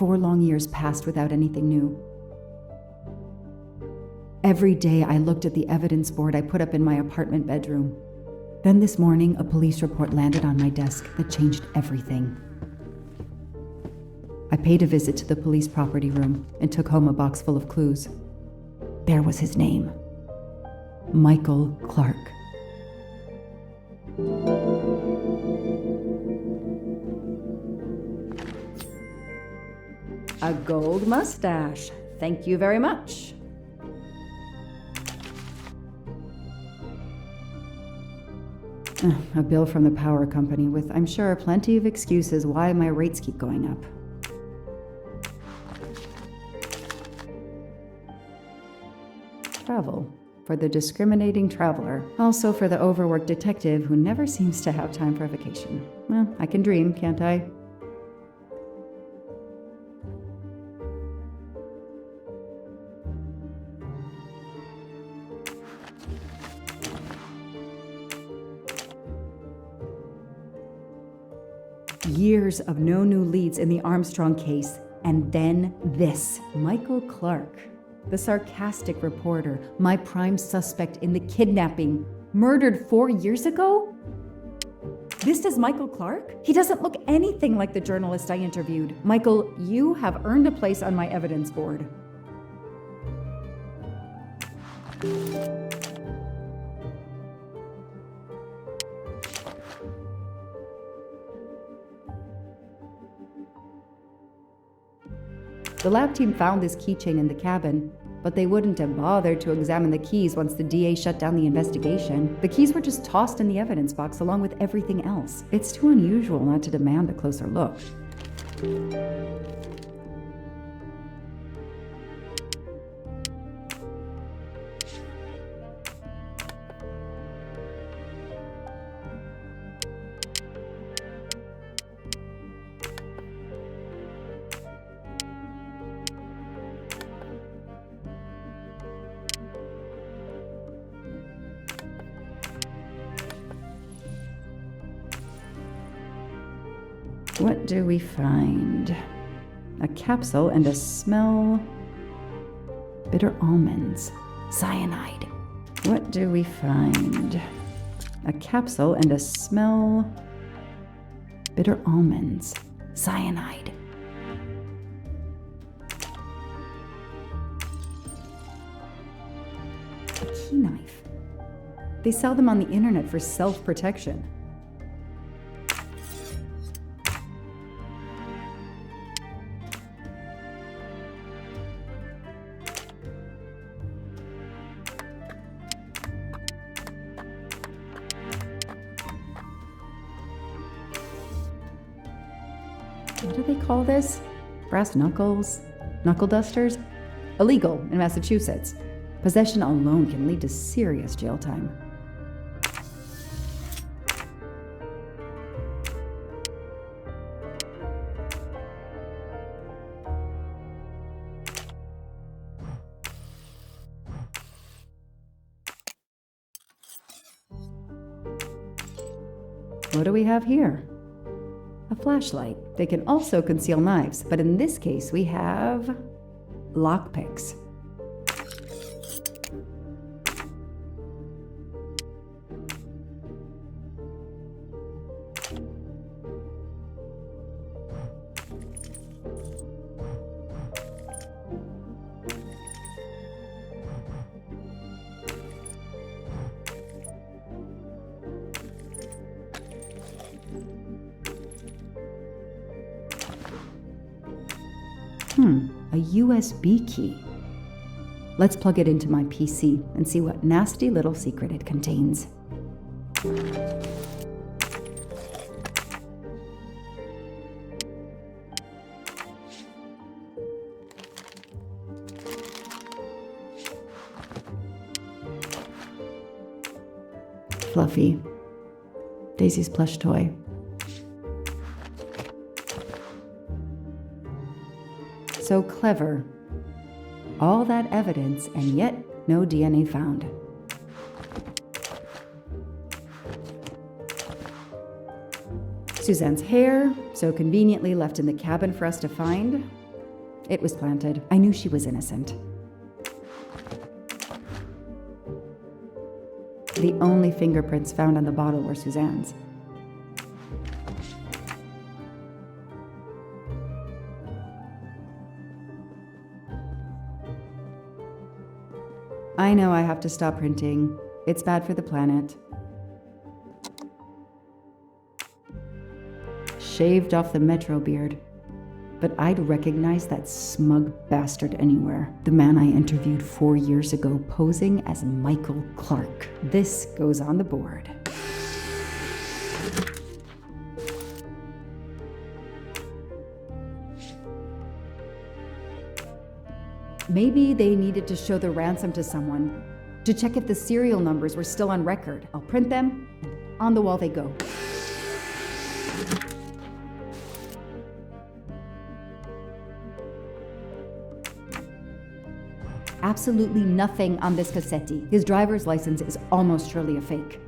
4 long years passed without anything new. Every day I looked at the evidence board I put up in my apartment bedroom. Then this morning, a police report landed on my desk that changed everything. I paid a visit to the police property room and took home a box full of clues. There was his name. Michael Clark. A gold mustache. Thank you very much. A bill from the power company with, I'm sure, plenty of excuses why my rates keep going up. Travel. For the discriminating traveler. Also for the overworked detective who never seems to have time for a vacation. Well, I can dream, can't I? Years of no new leads in the Armstrong case, and then this. Michael Clark, the sarcastic reporter, my prime suspect in the kidnapping, murdered 4 years ago? This is Michael Clark? He doesn't look anything like the journalist I interviewed. Michael, you have earned a place on my evidence board. The lab team found this keychain in the cabin, but they wouldn't have bothered to examine the keys once the DA shut down the investigation. The keys were just tossed in the evidence box along with everything else. It's too unusual not to demand a closer look. What do we find? A capsule and a smell. Bitter almonds. Cyanide. What do we find? A capsule and a smell. Bitter almonds. Cyanide. A key knife. They sell them on the internet for self-protection. What do they call this? Brass knuckles? Knuckle dusters? Illegal in Massachusetts. Possession alone can lead to serious jail time. What do we have here? A flashlight. They can also conceal knives, but in this case we have lockpicks. A USB key. Let's plug it into my PC and see what nasty little secret it contains. Fluffy. Daisy's plush toy. So clever. All that evidence, and yet no DNA found. Suzanne's hair, so conveniently left in the cabin for us to find. It was planted. I knew she was innocent. The only fingerprints found on the bottle were Suzanne's. I know I have to stop printing. It's bad for the planet. Shaved off the Metro beard. But I'd recognize that smug bastard anywhere. The man I interviewed 4 years ago posing as Michael Clark. This goes on the board. Maybe they needed to show the ransom to someone, to check if the serial numbers were still on record. I'll print them, and on the wall they go. Absolutely nothing on this Cassetti. His driver's license is almost surely a fake.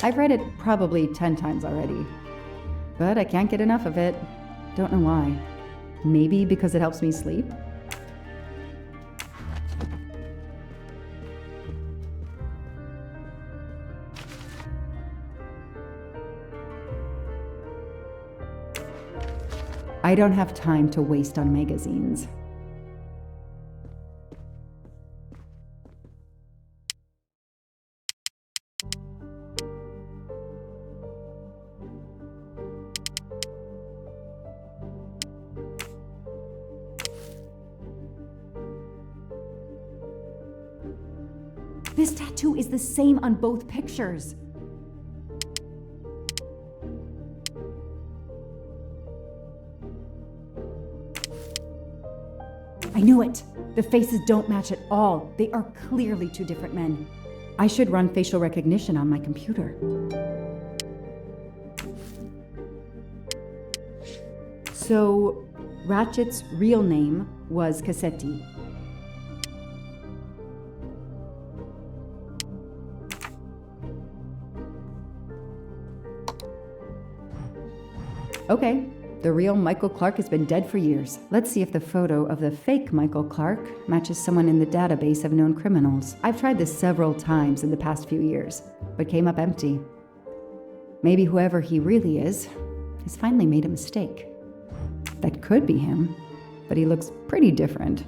I've read it probably 10 times already, but I can't get enough of it. Don't know why. Maybe because it helps me sleep? I don't have time to waste on magazines. This tattoo is the same on both pictures. I knew it. The faces don't match at all. They are clearly two different men. I should run facial recognition on my computer. So, Ratchet's real name was Cassetti. Okay, the real Michael Clark has been dead for years. Let's see if the photo of the fake Michael Clark matches someone in the database of known criminals. I've tried this several times in the past few years, but came up empty. Maybe whoever he really is has finally made a mistake. That could be him, but he looks pretty different.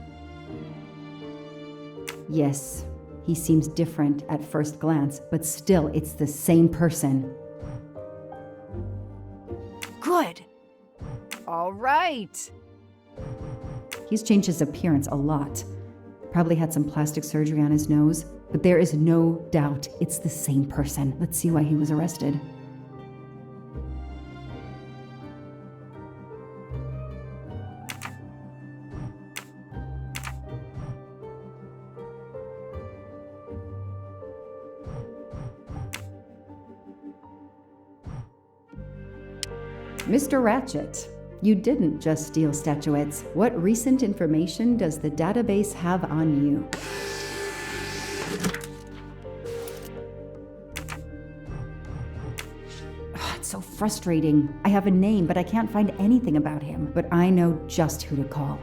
Yes, he seems different at first glance, but still it's the same person. Good. All right. He's changed his appearance a lot. Probably had some plastic surgery on his nose, but there is no doubt it's the same person. Let's see why he was arrested. Mr. Ratchet, you didn't just steal statuettes. What recent information does the database have on you? It's so frustrating. I have a name, but I can't find anything about him. But I know just who to call.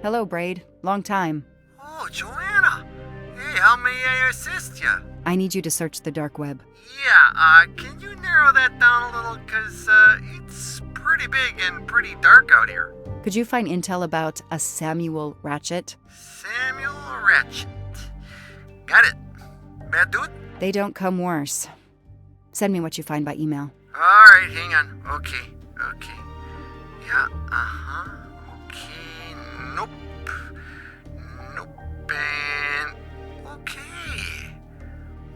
Hello, Braid. Long time. Oh, Joanna. Hey, how may I assist you? I need you to search the dark web. Yeah, can you narrow that down a little? Because, it's pretty big and pretty dark out here. Could you find intel about a Samuel Ratchet? Samuel Ratchet. Got it. Bad dude? They don't come worse. Send me what you find by email. Alright, hang on. Okay. Yeah, okay. Nope. And... okay.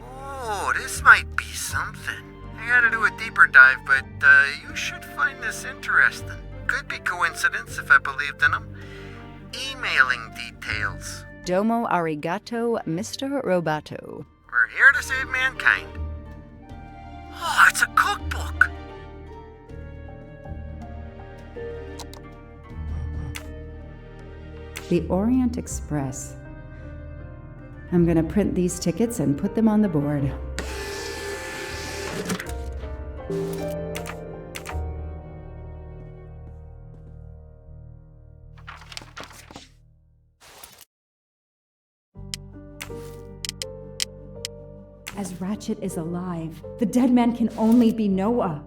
Oh, this might be something. I gotta do a deeper dive, but you should find this interesting. Could be coincidence if I believed in them. Emailing details. Domo arigato, Mr. Roboto. We're here to save mankind. Oh, it's a cookbook. The Orient Express. I'm gonna print these tickets and put them on the board. As Ratchet is alive, the dead man can only be Noah.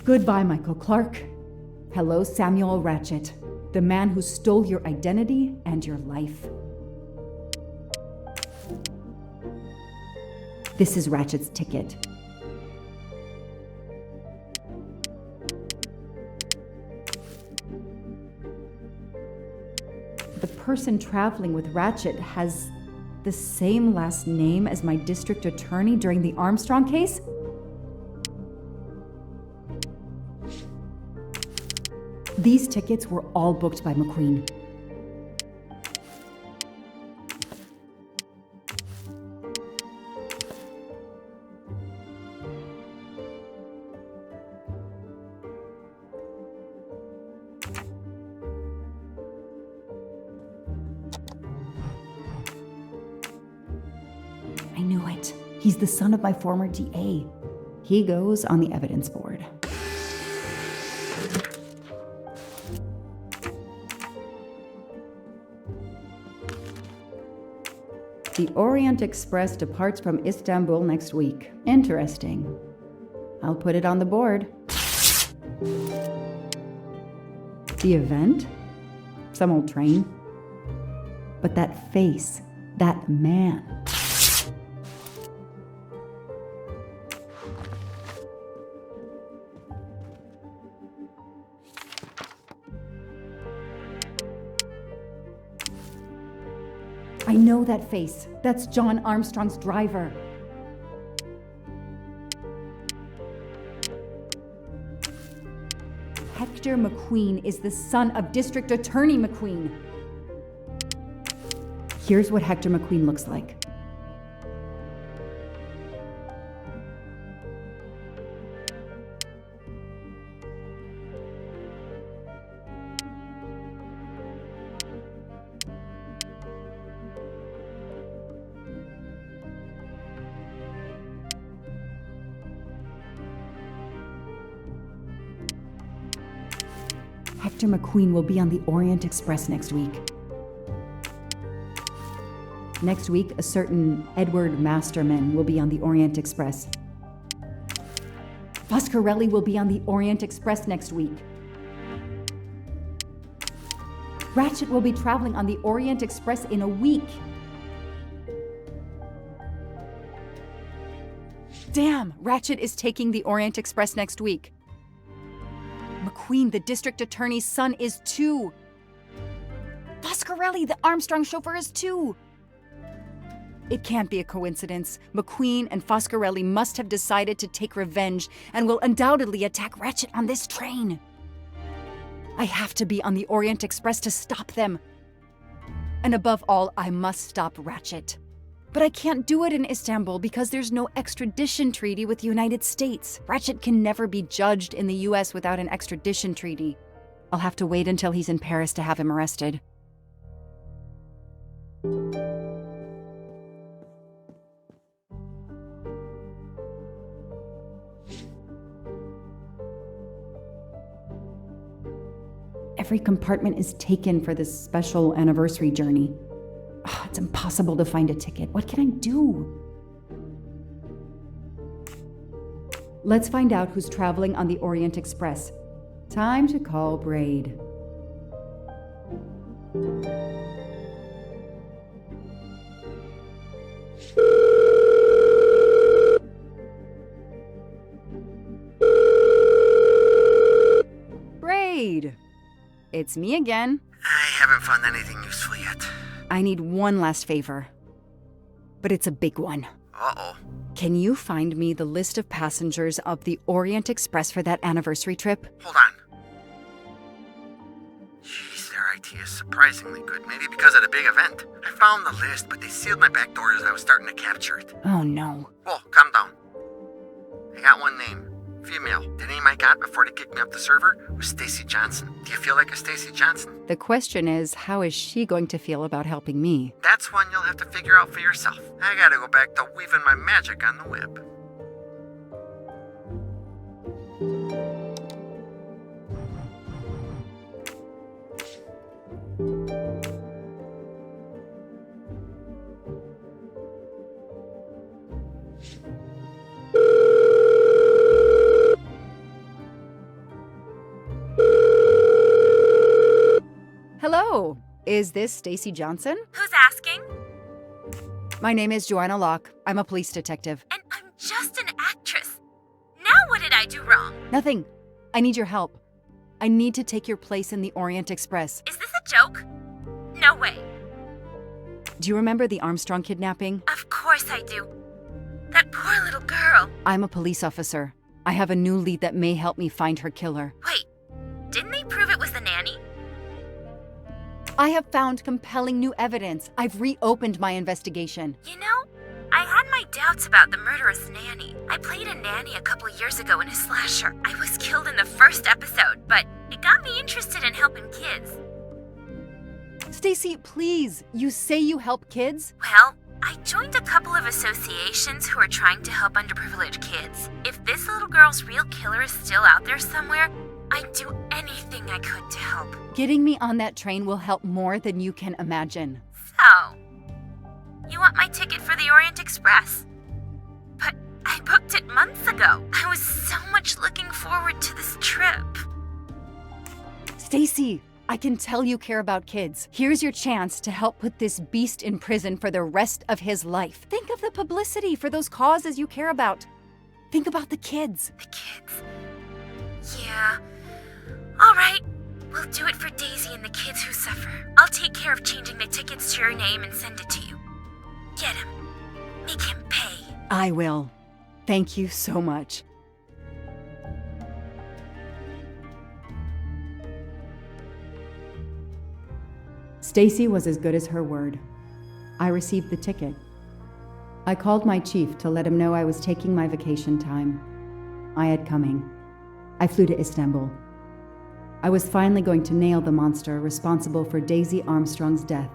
Goodbye, Michael Clark. Hello, Samuel Ratchet, the man who stole your identity and your life. This is Ratchet's ticket. The person traveling with Ratchet has the same last name as my district attorney during the Armstrong case? These tickets were all booked by McQueen. I knew it. He's the son of my former DA. He goes on the evidence board. The Orient Express departs from Istanbul next week. Interesting. I'll put it on the board. The event? Some old train. But that face, that man. I know that face. That's John Armstrong's driver. Hector McQueen is the son of District Attorney McQueen. Here's what Hector McQueen looks like. Hector McQueen will be on the Orient Express next week. Next week, a certain Edward Masterman will be on the Orient Express. Foscarelli will be on the Orient Express next week. Ratchet will be traveling on the Orient Express in a week. Damn, Ratchet is taking the Orient Express next week. McQueen, the district attorney's son, is too. Foscarelli, the Armstrong chauffeur, is too. It can't be a coincidence. McQueen and Foscarelli must have decided to take revenge and will undoubtedly attack Ratchet on this train. I have to be on the Orient Express to stop them. And above all, I must stop Ratchet. But I can't do it in Istanbul because there's no extradition treaty with the United States. Ratchet can never be judged in the US without an extradition treaty. I'll have to wait until he's in Paris to have him arrested. Every compartment is taken for this special anniversary journey. It's impossible to find a ticket. What can I do? Let's find out who's traveling on the Orient Express. Time to call Braid. Braid! It's me again. I haven't found anything useful yet. I need one last favor. But it's a big one. Uh-oh. Can you find me the list of passengers of the Orient Express for that anniversary trip? Hold on. Jeez, their IT is surprisingly good. Maybe because of the big event. I found the list, but they sealed my back door as I was starting to capture it. Oh no. Whoa, calm down. I got one name. Female. The name I got before they kicked me off the server was Stacy Johnson. Do you feel like a Stacy Johnson? The question is, how is she going to feel about helping me? That's one you'll have to figure out for yourself. I gotta go back to weaving my magic on the web. Hello, is this Stacy Johnson? Who's asking? My name is Joanna Locke. I'm a police detective. And I'm just an actress. Now what did I do wrong? Nothing. I need your help. I need to take your place in the Orient Express. Is this a joke? No way. Do you remember the Armstrong kidnapping? Of course I do. That poor little girl. I'm a police officer. I have a new lead that may help me find her killer. Wait, didn't they prove it was the nanny? I have found compelling new evidence. I've reopened my investigation. You know, I had my doubts about the murderous nanny. I played a nanny a couple years ago in a slasher. I was killed in the first episode, but it got me interested in helping kids. Stacy, please, you say you help kids? Well, I joined a couple of associations who are trying to help underprivileged kids. If this little girl's real killer is still out there somewhere, I'd do anything I could to help. Getting me on that train will help more than you can imagine. So, you want my ticket for the Orient Express? But I booked it months ago. I was so much looking forward to this trip. Stacy, I can tell you care about kids. Here's your chance to help put this beast in prison for the rest of his life. Think of the publicity for those causes you care about. Think about the kids. The kids? Yeah. All right. We'll do it for Daisy and the kids who suffer. I'll take care of changing the tickets to your name and send it to you. Get him. Make him pay. I will. Thank you so much. Stacy was as good as her word. I received the ticket. I called my chief to let him know I was taking my vacation time. I had coming. I flew to Istanbul. I was finally going to nail the monster responsible for Daisy Armstrong's death,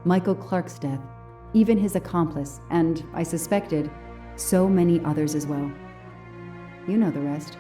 Michael Clark's death, even his accomplice, and, I suspected, so many others as well. You know the rest.